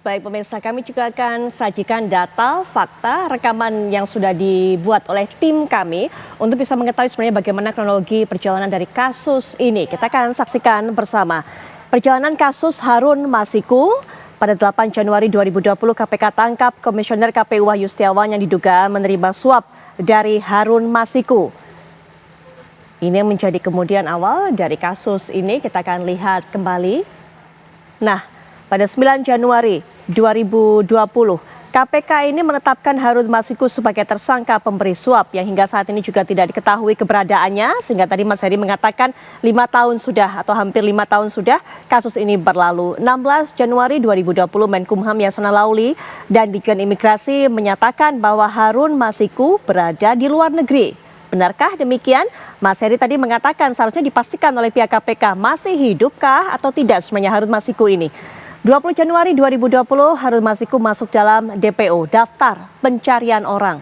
Baik pemirsa, kami juga akan sajikan data, fakta, rekaman yang sudah dibuat oleh tim kami untuk bisa mengetahui sebenarnya bagaimana kronologi perjalanan dari kasus ini. Kita akan saksikan bersama. Perjalanan kasus Harun Masiku pada 8 Januari 2020 KPK tangkap Komisioner KPU Wahyu Setiawan yang diduga menerima suap dari Harun Masiku. Ini yang menjadi kemudian awal dari kasus ini, kita akan lihat kembali. Nah, pada 9 Januari 2020, KPK ini menetapkan Harun Masiku sebagai tersangka pemberi suap yang hingga saat ini juga tidak diketahui keberadaannya. Sehingga tadi Mas Heri mengatakan 5 tahun sudah atau hampir 5 tahun sudah kasus ini berlalu. 16 Januari 2020 Menkumham Yasona Lauli dan Ditjen Imigrasi menyatakan bahwa Harun Masiku berada di luar negeri. Benarkah demikian? Mas Heri tadi mengatakan seharusnya dipastikan oleh pihak KPK masih hidupkah atau tidak sebenarnya Harun Masiku ini. 20 Januari 2020 Harun Masiku masuk dalam DPO, daftar pencarian orang.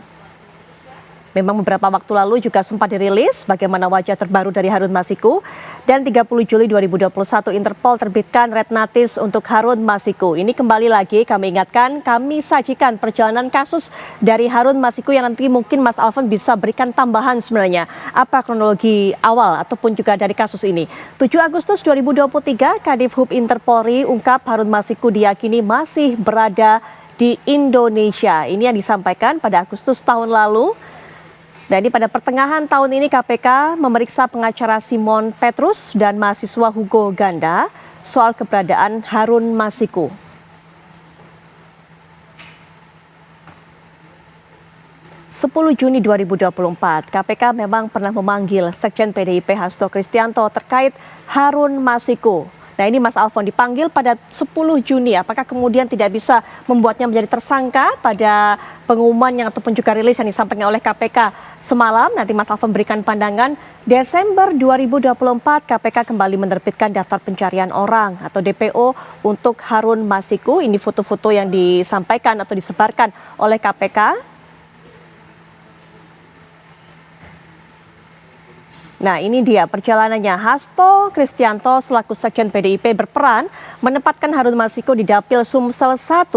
Memang beberapa waktu lalu juga sempat dirilis bagaimana wajah terbaru dari Harun Masiku. Dan 30 Juli 2021 Interpol terbitkan red notice untuk Harun Masiku. Ini kembali lagi kami ingatkan, kami sajikan perjalanan kasus dari Harun Masiku yang nanti mungkin Mas Alfon bisa berikan tambahan sebenarnya. Apa kronologi awal ataupun juga dari kasus ini. 7 Agustus 2023 Kadif Hub Interpolri ungkap Harun Masiku diyakini masih berada di Indonesia. Ini yang disampaikan pada Agustus tahun lalu. Dan pada pertengahan tahun ini KPK memeriksa pengacara Simon Petrus dan mahasiswa Hugo Ganda soal keberadaan Harun Masiku. Juni 2024, KPK memang pernah memanggil Sekjen PDIP Hasto Kristianto terkait Harun Masiku. Nah ini Mas Alfon dipanggil pada 10 Juni, apakah kemudian tidak bisa membuatnya menjadi tersangka pada pengumuman yang ataupun juga rilis yang disampaikan oleh KPK semalam? Nanti Mas Alfon berikan pandangan. Desember 2024 KPK kembali menerbitkan daftar pencarian orang atau DPO untuk Harun Masiku. Ini foto-foto yang disampaikan atau disebarkan oleh KPK. Nah ini dia perjalanannya. Hasto Kristianto selaku Sekjen PDIP berperan menempatkan Harun Masiku di Dapil Sumsel 1,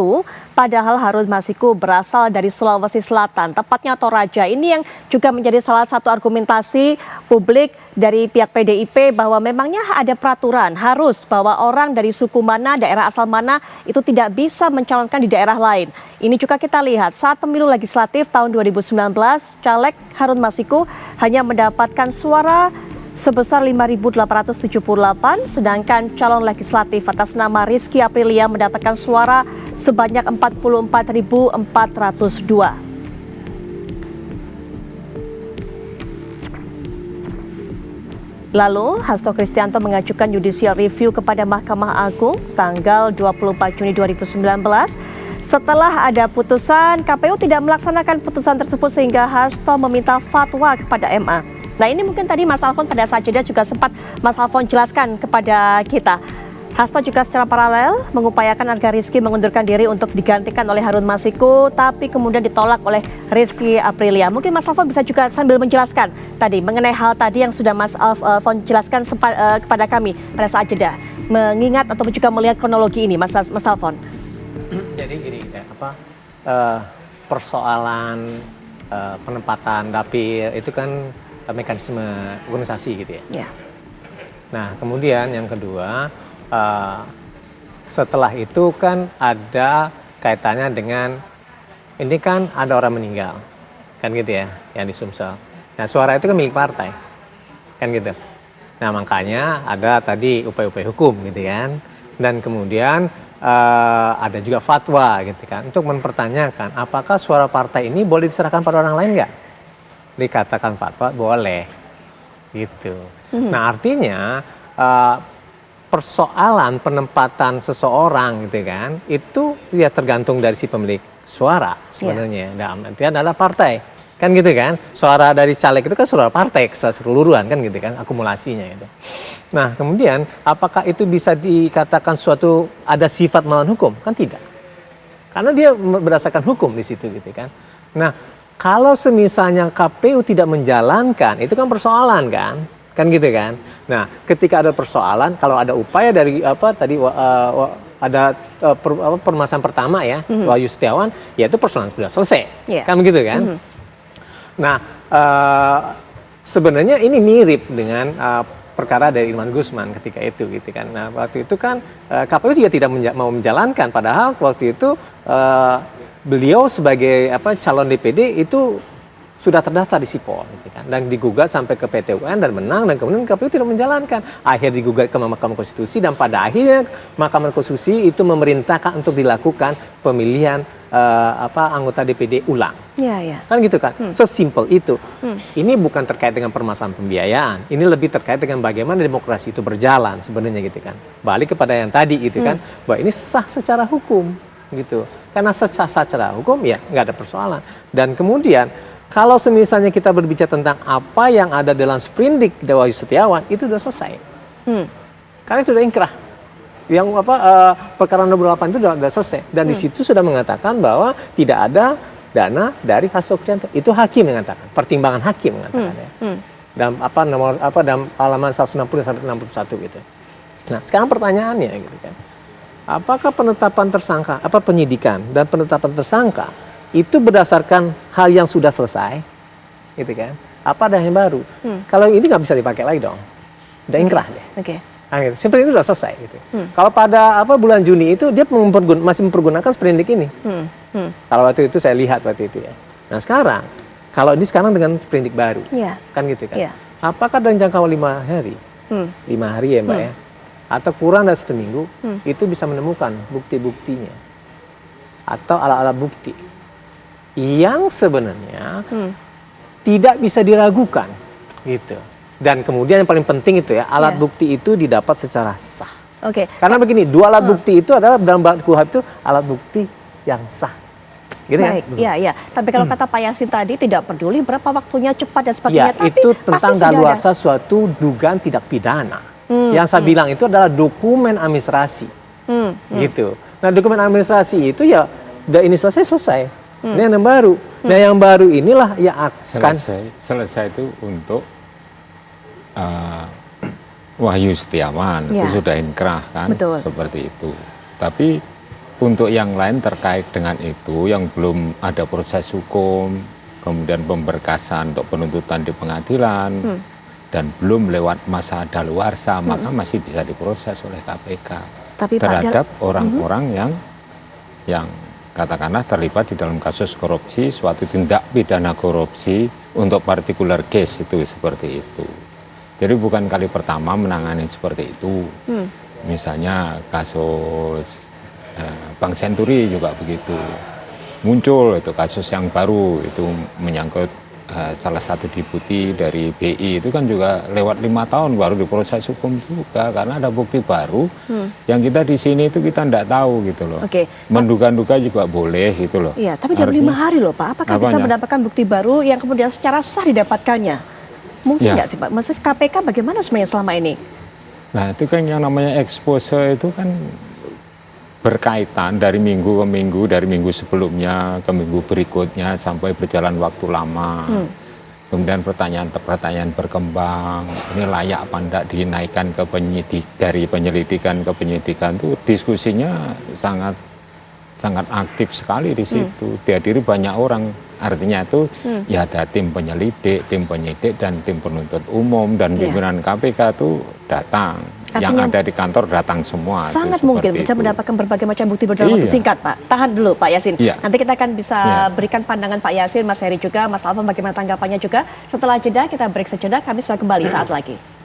padahal Harun Masiku berasal dari Sulawesi Selatan, tepatnya Toraja. Ini yang juga menjadi salah satu argumentasi publik dari pihak PDIP bahwa memangnya ada peraturan harus bahwa orang dari suku mana, daerah asal mana itu tidak bisa mencalonkan di daerah lain. Ini juga kita lihat saat pemilu legislatif tahun 2019, caleg Harun Masiku hanya mendapatkan suara sebesar 5.878, sedangkan calon legislatif atas nama Rizky Aprilia mendapatkan suara sebanyak 44.402. Lalu, Hasto Kristianto mengajukan judicial review kepada Mahkamah Agung tanggal 24 Juni 2019. Setelah ada putusan, KPU tidak melaksanakan putusan tersebut sehingga Hasto meminta fatwa kepada MA. Nah ini mungkin tadi Mas Alfon pada saat jeda juga sempat Mas Alfon jelaskan kepada kita. Hasto juga secara paralel mengupayakan agar Rizky mengundurkan diri untuk digantikan oleh Harun Masiku, tapi kemudian ditolak oleh Rizky Aprilia. Mungkin Mas Alfon bisa juga sambil menjelaskan tadi mengenai hal tadi yang sudah Mas Alfon jelaskan kepada kami pada saat jeda. Mengingat ataupun juga melihat kronologi ini Mas Alfon. Jadi gini ya, persoalan penempatan dapil itu kan mekanisme organisasi gitu ya. Nah kemudian yang kedua, setelah itu kan ada kaitannya dengan ini kan ada orang meninggal kan gitu ya yang di Sumsel. Nah suara itu kan milik partai kan gitu. Nah makanya ada tadi upaya-upaya hukum gitu kan. Dan kemudian ada juga fatwa gitu kan untuk mempertanyakan apakah suara partai ini boleh diserahkan pada orang lain nggak? Dikatakan fatwa boleh gitu. Nah artinya persoalan penempatan seseorang gitu kan itu ya tergantung dari si pemilik suara sebenarnya. Dalam artian adalah partai kan gitu kan, suara dari caleg itu kan suara partai keseluruhan kan gitu kan, akumulasinya itu. Nah kemudian apakah itu bisa dikatakan suatu ada sifat melawan hukum? Kan tidak, karena dia berdasarkan hukum di situ gitu kan. Nah kalau semisalnya KPU tidak menjalankan itu kan persoalan kan gitu kan. Nah ketika ada persoalan, kalau ada upaya dari ada permasalahan pertama ya, Wahyu Setiawan, yaitu persoalan sudah selesai, Iya. kan begitu kan? Nah, sebenarnya ini mirip dengan perkara dari Irman Gusman ketika itu, gitu kan. Nah, waktu itu kan KPU juga tidak mau menjalankan, padahal waktu itu beliau sebagai calon DPD itu sudah terdaftar di Sipol, gitu kan, dan digugat sampai ke PT UN dan menang, dan kemudian KPU tidak menjalankan. Akhirnya digugat ke Mahkamah Konstitusi, dan pada akhirnya Mahkamah Konstitusi itu memerintahkan untuk dilakukan pemilihan anggota DPD ulang. Iya. Kan gitu kan, sesimpel itu. Ini bukan terkait dengan permasalahan pembiayaan, ini lebih terkait dengan bagaimana demokrasi itu berjalan sebenarnya, gitu kan. Balik kepada yang tadi, gitu kan, bahwa ini sah secara hukum, gitu. Karena sah secara hukum ya nggak ada persoalan. Dan kemudian kalau misalnya kita berbicara tentang apa yang ada dalam sprindik Wahyu Setiawan, itu sudah selesai. Karena itu sudah inkrah. Yang perkara nomor 8 itu sudah selesai. Dan di situ sudah mengatakan bahwa tidak ada dana dari Hasto Kristianto. Itu hakim mengatakan, pertimbangan hakim mengatakan ya. Dalam halaman 160 sampai 61 gitu. Nah, sekarang pertanyaannya gitu kan. Apakah penetapan tersangka, penyidikan dan penetapan tersangka itu berdasarkan hal yang sudah selesai, gitu kan? Apa ada yang baru? Kalau ini nggak bisa dipakai lagi dong, udah ingkrah deh. Oke. Simpel itu sudah selesai. Gitu. Kalau pada bulan Juni itu dia masih mempergunakan sprindik ini. Kalau waktu itu saya lihat waktu itu ya. Nah sekarang, kalau ini sekarang dengan sprindik baru, kan gitu kan? Yeah. Apakah dalam jangka 5 hari, 5 hari ya Mbak ya, atau kurang dari 1 minggu, itu bisa menemukan bukti-buktinya atau alat-alat bukti yang sebenarnya tidak bisa diragukan, gitu. Dan kemudian yang paling penting itu ya, alat bukti itu didapat secara sah. Oke. Karena begini, 2 alat bukti itu adalah dalam KUHP itu alat bukti yang sah. Gitu Baik, kan? iya. Tapi kalau kata Pak Yasin tadi tidak peduli berapa waktunya, cepat dan sebagainya. Ya, tapi itu tentang pasti sudah daluarsa suatu dugaan tindak pidana. Yang saya bilang itu adalah dokumen administrasi. Gitu. Nah, dokumen administrasi itu ya udah ini selesai. Ini yang baru. Nah, yang baru inilah yang akan selesai itu untuk Wahyu Setiawan itu sudah inkrah kan. Betul. Seperti itu. Tapi untuk yang lain terkait dengan itu yang belum ada proses hukum, kemudian pemberkasan untuk penuntutan di pengadilan dan belum lewat masa daluarsa, maka masih bisa diproses oleh KPK. Tapi terhadap orang-orang yang katakanlah terlibat di dalam kasus korupsi, suatu tindak pidana korupsi untuk particular case itu seperti itu. Jadi bukan kali pertama menangani seperti itu. Misalnya kasus Bank Senturi juga begitu. Muncul itu kasus yang baru itu menyangkut salah satu deputi dari BI itu kan juga lewat 5 tahun baru diproses hukum juga karena ada bukti baru yang kita di sini itu kita tidak tahu gitu loh. Menduga-duga juga boleh gitu loh. Iya, tapi dalam 5 hari loh Pak, apakah bisa mendapatkan bukti baru yang kemudian secara sah didapatkannya? Mungkin nggak sih Pak? Maksud KPK bagaimana sebenarnya selama ini? Nah itu kan yang namanya expose itu kan berkaitan dari minggu ke minggu, dari minggu sebelumnya ke minggu berikutnya sampai berjalan waktu lama. Kemudian pertanyaan-pertanyaan berkembang, ini layak apa enggak dinaikkan ke penyidik, dari penyelidikan ke penyidikan itu diskusinya sangat aktif sekali di situ. Dihadiri banyak orang, artinya itu ya ada tim penyelidik, tim penyidik dan tim penuntut umum dan pimpinan KPK itu datang. Artinya, yang ada di kantor datang semua. Sangat mungkin bisa mendapatkan berbagai macam bukti dalam waktu singkat, Pak. Tahan dulu, Pak Yasin. Nanti kita akan bisa berikan pandangan Pak Yasin, Mas Heri juga, Mas Alvan bagaimana tanggapannya juga. Setelah jeda, kita break sejenak, kami sudah kembali saat lagi.